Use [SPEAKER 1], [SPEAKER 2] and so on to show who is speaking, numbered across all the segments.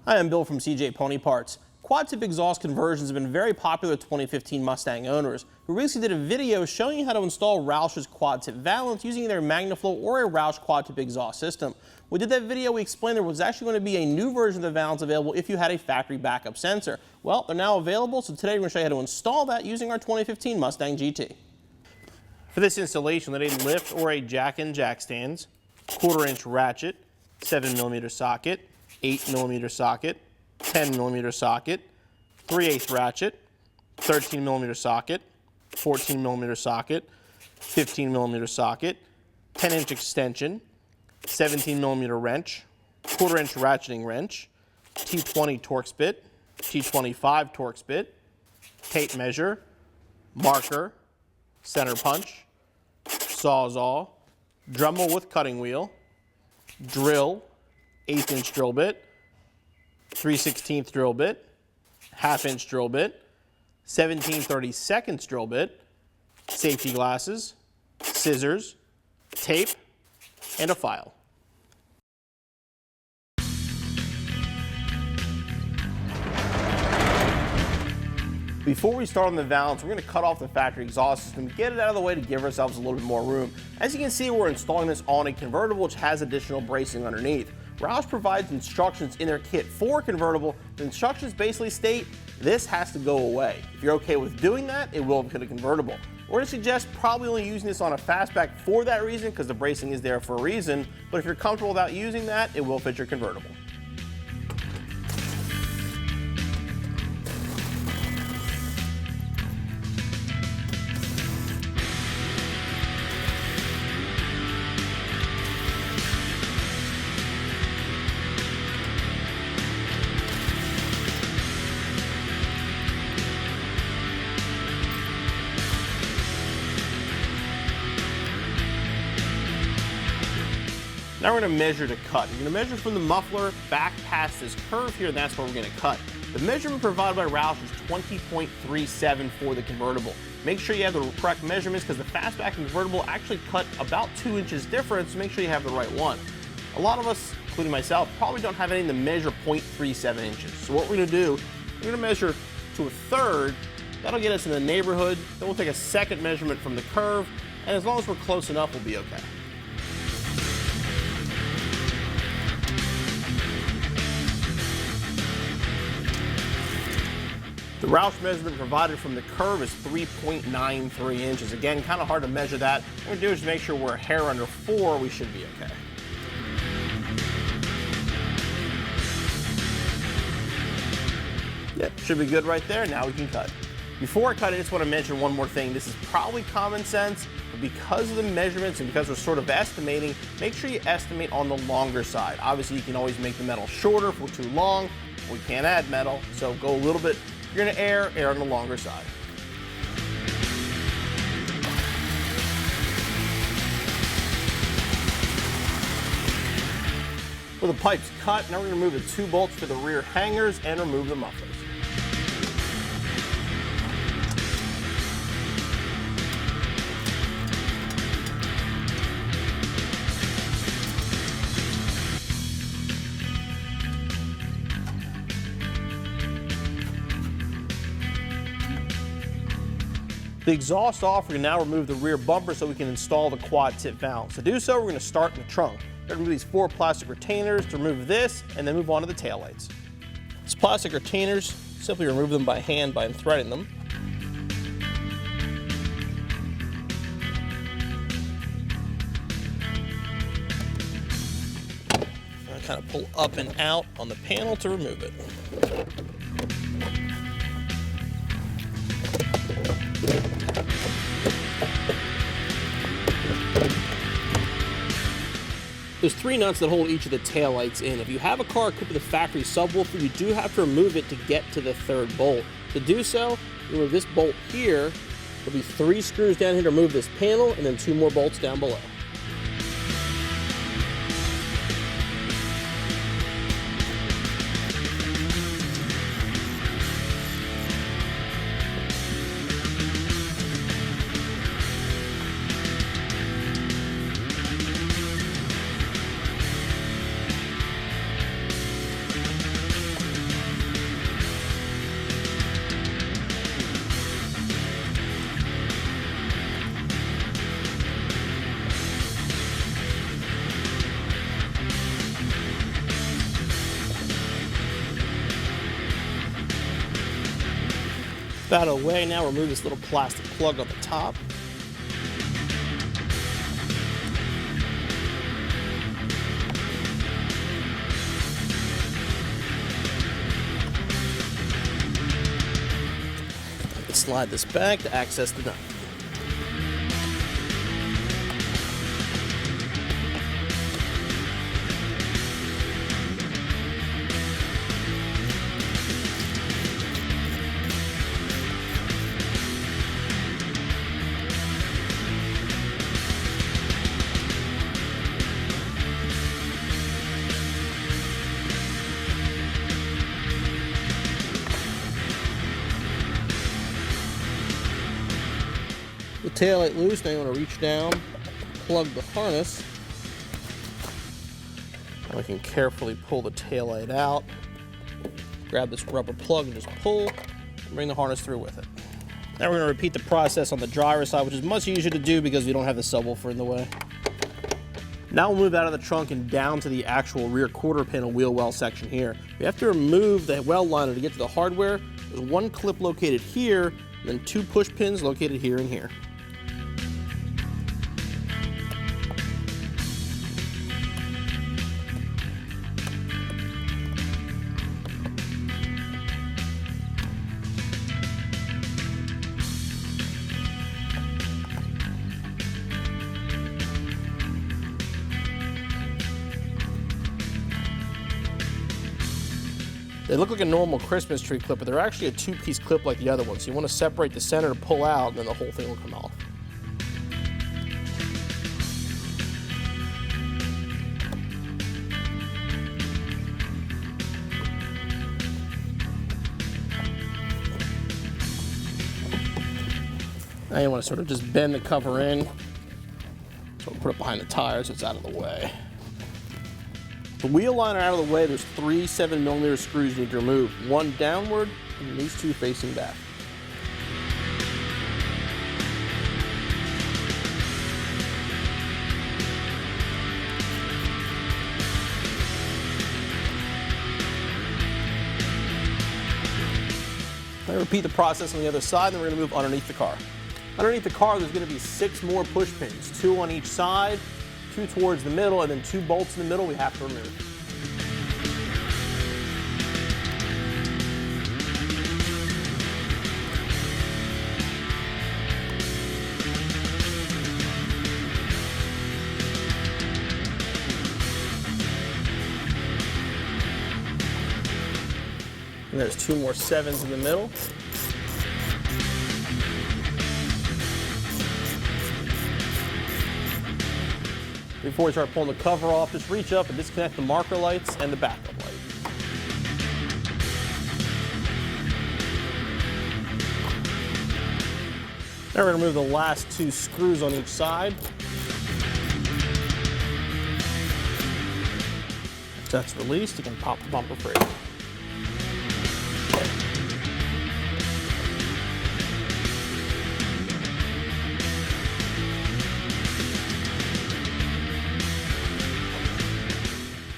[SPEAKER 1] Hi, I'm Bill from CJ Pony Parts. Quad-tip exhaust conversions have been very popular with 2015 Mustang owners. We recently did a video showing you how to install Roush's quad-tip valance using either a MagnaFlow or a Roush quad-tip exhaust system. We did that video, we explained there was actually going to be a new version of the valance available if you had a factory backup sensor. Well, they're now available, so today we're going to show you how to install that using our 2015 Mustang GT. For this installation, we need a lift or a jack and jack stands, 1/4-inch ratchet, 7mm socket, 8mm socket, 10mm socket, 3/8 ratchet, 13mm socket, 14mm socket, 15mm socket, 10-inch extension, 17mm wrench, 1/4-inch ratcheting wrench, T20 Torx bit, T25 Torx bit, tape measure, marker, center punch, sawzall, Dremel with cutting wheel, drill, 1/8-inch drill bit, 3/16 drill bit, 1/2-inch drill bit, 17/32 drill bit, safety glasses, scissors, tape, and a file. Before we start on the valance, we're going to cut off the factory exhaust system, get it out of the way to give ourselves a little bit more room. As you can see, we're installing this on a convertible which has additional bracing underneath. Roush provides instructions in their kit for convertible. The instructions basically state this has to go away. If you're okay with doing that, it will fit a convertible. We're going to suggest probably only using this on a fastback for that reason, because the bracing is there for a reason, but if you're comfortable without using that, it will fit your convertible. Now we're going to measure to cut. You're going to measure from the muffler back past this curve here, and that's where we're going to cut. The measurement provided by Roush is 20.37 for the convertible. Make sure you have the correct measurements, because the fastback convertible actually cut about 2 inches difference, so make sure you have the right one. A lot of us, including myself, probably don't have anything to measure 0.37 inches. So what we're going to do, we're going to measure to 1/3. That'll get us in the neighborhood. Then we'll take a second measurement from the curve, and as long as we're close enough, we'll be okay. The Roush measurement provided from the curve is 3.93 inches. Again, kind of hard to measure that. What we're going to do is make sure we're a hair under 4, we should be okay. Yep, should be good right there. Now we can cut. Before I cut, I just want to mention one more thing. This is probably common sense, but because of the measurements and because we're sort of estimating, make sure you estimate on the longer side. Obviously, you can always make the metal shorter if we're too long. We can't add metal, so go a little bit. You're going to err on the longer side. With the pipes cut, now we're going to remove the 2 bolts for the rear hangers and remove the mufflers. The exhaust off, we're going to now remove the rear bumper so we can install the quad tip valance. To do so, we're going to start in the trunk. We're going to remove these 4 plastic retainers to remove this, and then move on to the taillights. These plastic retainers, simply remove them by hand by unthreading them. I kind of pull up and out on the panel to remove it. There's 3 nuts that hold each of the taillights in. If you have a car equipped with a factory subwoofer, you do have to remove it to get to the 3rd bolt. To do so, you remove this bolt here. There'll be 3 screws down here to remove this panel, and then 2 more bolts down below. out of the way. Now remove this little plastic plug on the top. Slide this back to access the nut. The taillight loose, now you want to reach down, plug the harness. And we can carefully pull the taillight out. Grab this rubber plug and just pull, and bring the harness through with it. Now we're going to repeat the process on the driver's side, which is much easier to do because we don't have the subwoofer in the way. Now we'll move out of the trunk and down to the actual rear quarter panel wheel well section here. We have to remove the well liner to get to the hardware. There's one clip located here, and then two push pins located here and here. They look like a normal Christmas tree clip, but they're actually a two-piece clip like the other one. So you want to separate the center to pull out, and then the whole thing will come off. Now you want to sort of just bend the cover in. So we'll put it behind the tire so it's out of the way. The wheel liner out of the way, there's 3 7mm screws you need to remove. One downward and these two facing back. Now repeat the process on the other side, then we're going to move underneath the car. Underneath the car, there's going to be 6 more push pins, 2 on each side, 2 towards the middle, and then 2 bolts in the middle we have to remove. And there's 2 more 7s in the middle. Before we start pulling the cover off, just reach up and disconnect the marker lights and the backup light. Now we're going to remove the last 2 screws on each side. If that's released, you can pop the bumper free.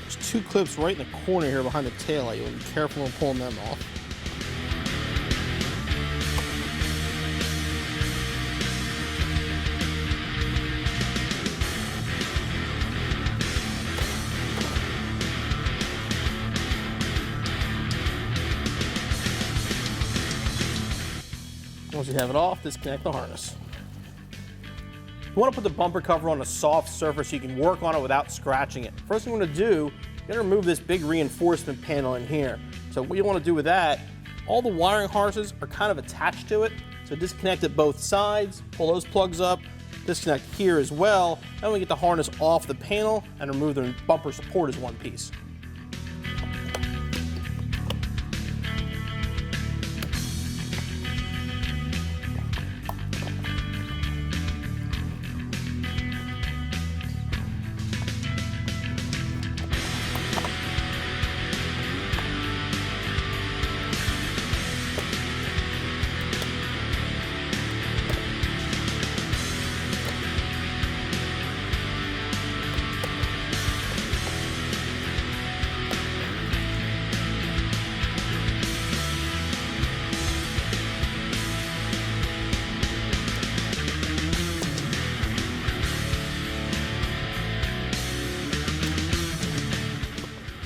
[SPEAKER 1] There's 2 clips right in the corner here behind the taillight. You want to be careful when pulling them off. Once you have it off, disconnect the harness. You want to put the bumper cover on a soft surface so you can work on it without scratching it. First thing you want to do, you're going to remove this big reinforcement panel in here. So what you want to do with that, all the wiring harnesses are kind of attached to it. So disconnect at both sides, pull those plugs up, disconnect here as well. Then we get the harness off the panel and remove the bumper support as one piece.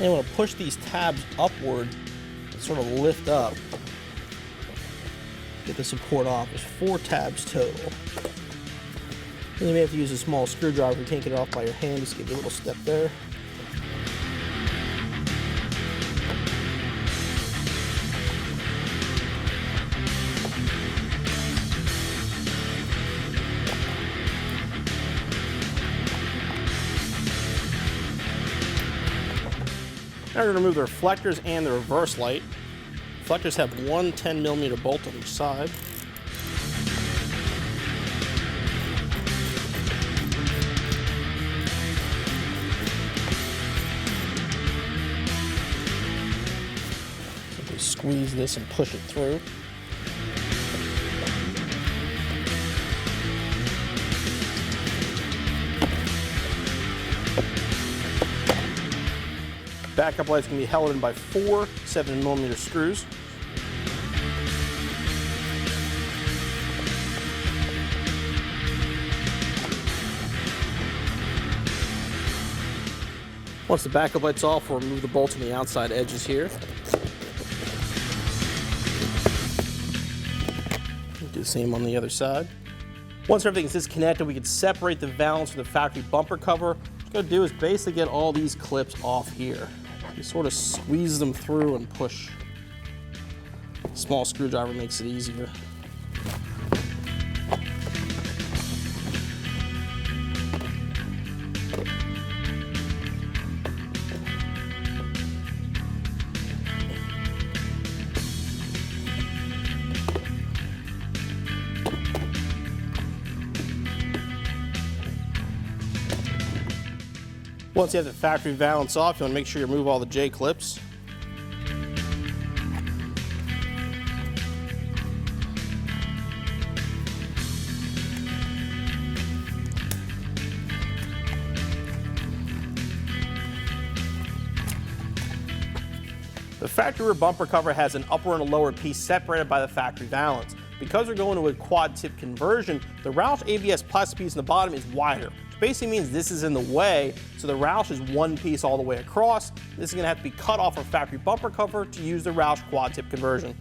[SPEAKER 1] And you want to push these tabs upward and sort of lift up. Get the support off. There's 4 tabs total. And you may have to use a small screwdriver if you can't get it off by your hand. Just give you a little step there. Now we're going to remove the reflectors and the reverse light. Reflectors have one 10mm bolt on each side. Simply squeeze this and push it through. Backup lights can be held in by 4 7mm screws. Once the backup light's off, we'll remove the bolts on the outside edges here. Do the same on the other side. Once everything's disconnected, we can separate the valance from the factory bumper cover. What we're going to do is basically get all these clips off here. You sort of squeeze them through and push. A small screwdriver makes it easier. Once you have the factory valance off, you want to make sure you remove all the J-clips. The factory rear bumper cover has an upper and a lower piece separated by the factory valance. Because we're going to a quad tip conversion, the Roush ABS plastic piece in the bottom is wider. Basically means this is in the way, so the Roush is one piece all the way across. This is going to have to be cut off our factory bumper cover to use the Roush quad tip conversion.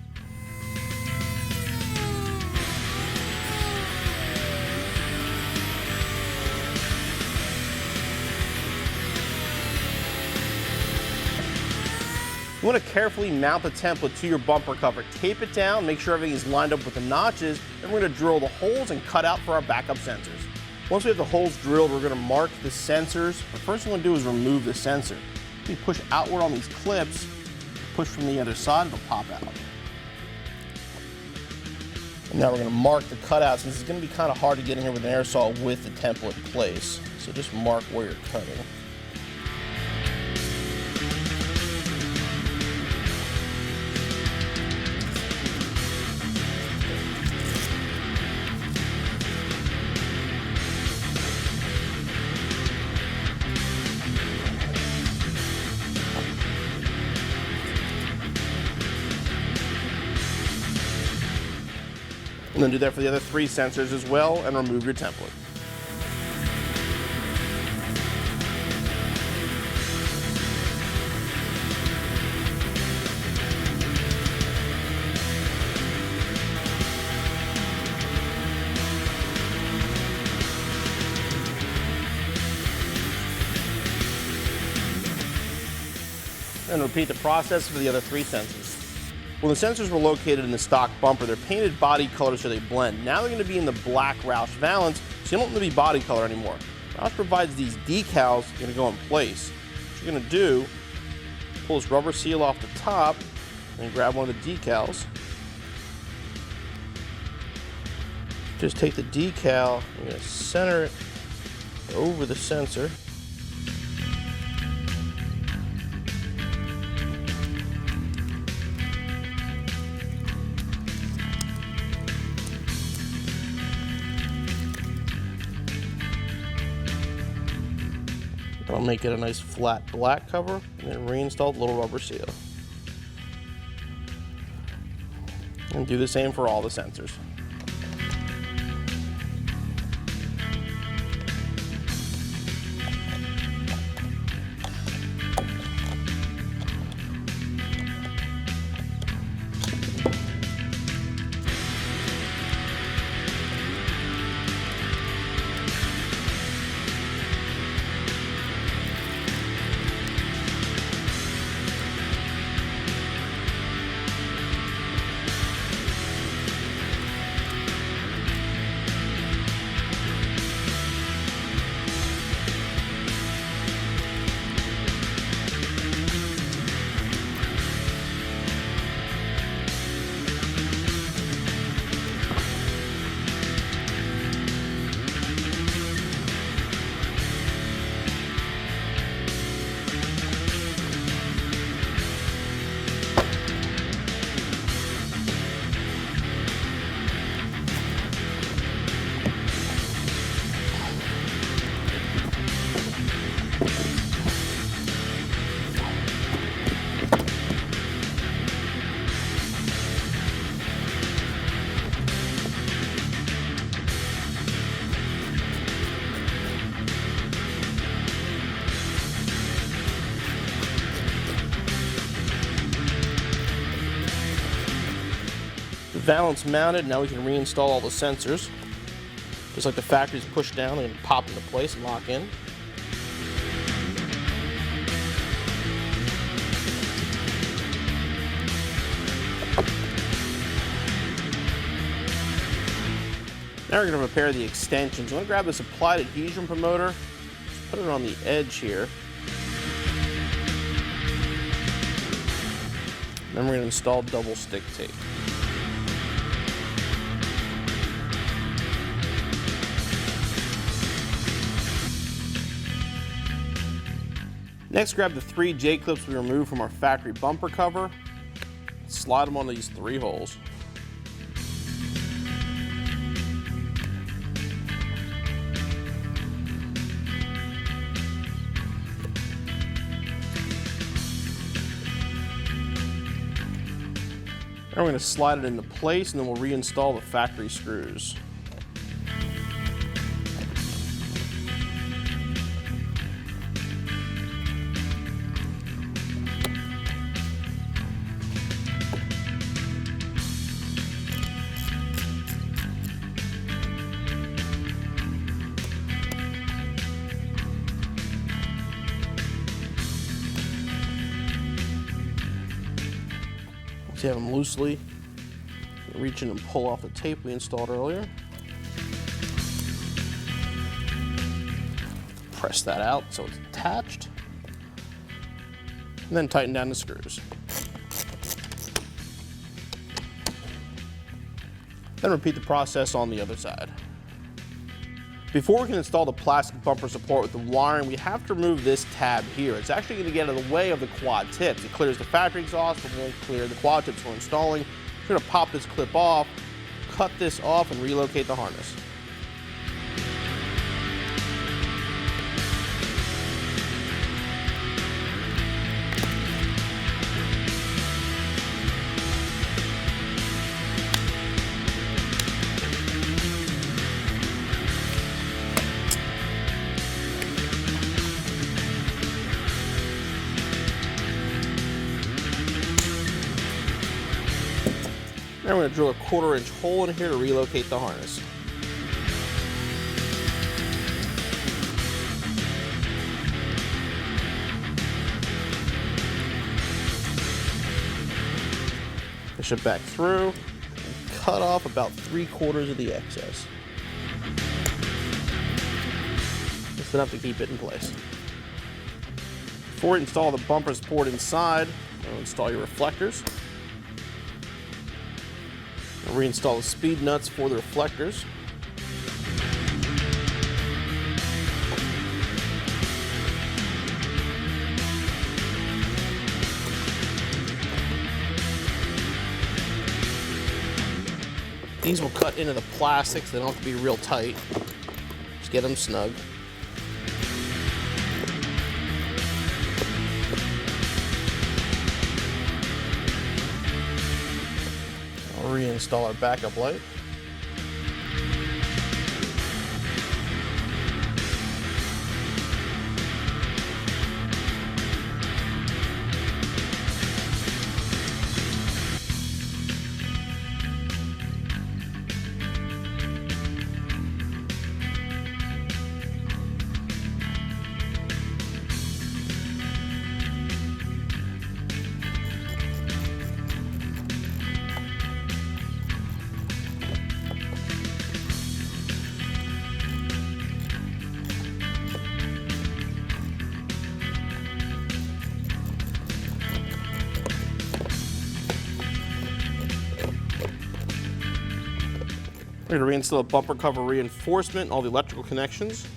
[SPEAKER 1] You want to carefully mount the template to your bumper cover. Tape it down, make sure everything is lined up with the notches, and we're going to drill the holes and cut out for our backup sensors. Once we have the holes drilled, we're going to mark the sensors. The first thing we're going to do is remove the sensor. We push outward on these clips, push from the other side, it'll pop out. And now we're going to mark the cutout, since it's going to be kind of hard to get in here with an air saw with the template in place. So just mark where you're cutting. And then do that for the other 3 sensors as well, and remove your template. And repeat the process for the other 3 sensors. When the sensors were located in the stock bumper, they're painted body color so they blend. Now they're going to be in the black Roush valance, so you don't want them to be body color anymore. Roush provides these decals that are going to go in place. What you're going to do, pull this rubber seal off the top, and grab one of the decals. Just take the decal, you're going to center it over the sensor. I'll make it a nice flat black cover and then reinstall the little rubber seal. And do the same for all the sensors. Valance mounted, now we can reinstall all the sensors. Just like the factory's pushed down, they're gonna pop into place and lock in. Now we're going to repair the extensions. I'm going to grab this applied adhesion promoter, put it on the edge here. Then we're going to install double stick tape. Next, grab the 3 J-clips we removed from our factory bumper cover. Slide them on these 3 holes. Now we're going to slide it into place, and then we'll reinstall the factory screws. Once you have them loosely, reach in and pull off the tape we installed earlier. Press that out so it's attached. And then tighten down the screws. Then repeat the process on the other side. Before we can install the plastic bumper support with the wiring, we have to remove this tab here. It's actually going to get in the way of the quad tips. It clears the factory exhaust, but won't clear the quad tips we're installing. We're going to pop this clip off, cut this off, and relocate the harness. Now we're going to drill a 1/4 inch hole in here to relocate the harness. Push it back through and cut off about 3/4 of the excess. Just enough to keep it in place. Before you install the bumper support inside, install your reflectors. Reinstall the speed nuts for the reflectors. These will cut into the plastics. They don't have to be real tight. Just get them snug. Reinstall our backup light. We're going to reinstall the bumper cover reinforcement and all the electrical connections.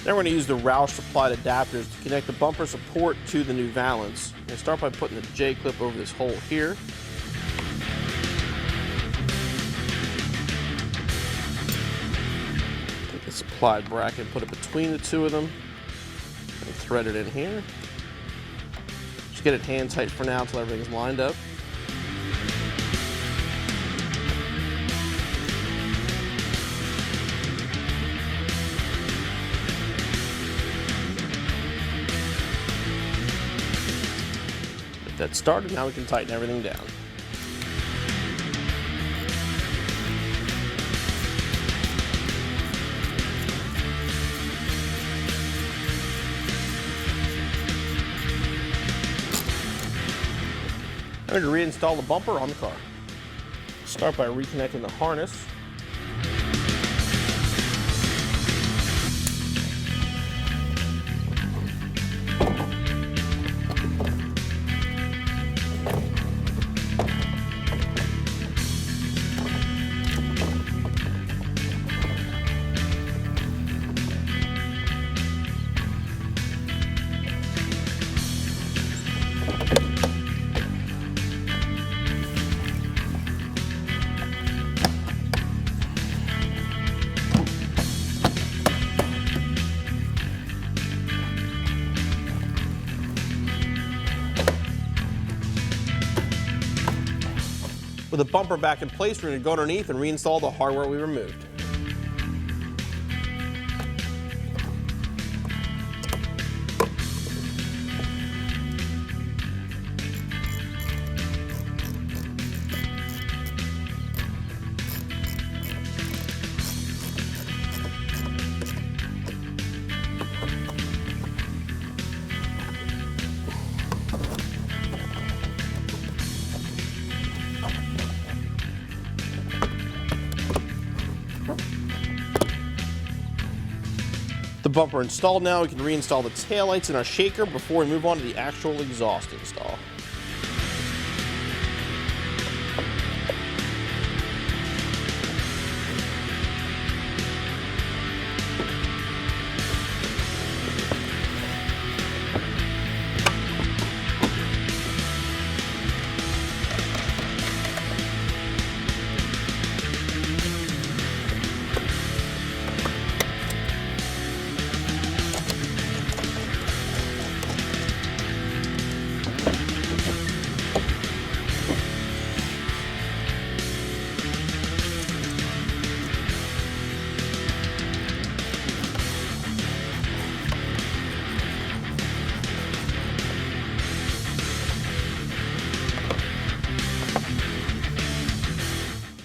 [SPEAKER 1] Now we're going to use the Roush supplied adapters to connect the bumper support to the new Valance. I'm going to start by putting the J-clip over this hole here. Take the supplied bracket and put it between the two of them and thread it in here. Just get it hand tight for now until everything's lined up. That started, now we can tighten everything down. I'm going to reinstall the bumper on the car. Start by reconnecting the harness. With the bumper back in place, we're going to go underneath and reinstall the hardware we removed. The bumper installed now, we can reinstall the taillights and our shaker before we move on to the actual exhaust install.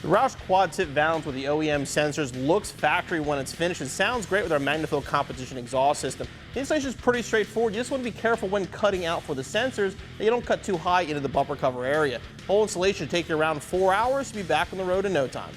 [SPEAKER 1] The Roush quad tip Valance with the OEM sensors looks factory when it's finished and sounds great with our MagnaFlow competition exhaust system. The installation is pretty straightforward. You just want to be careful when cutting out for the sensors that you don't cut too high into the bumper cover area. Whole installation should take you around 4 hours to be back on the road in no time.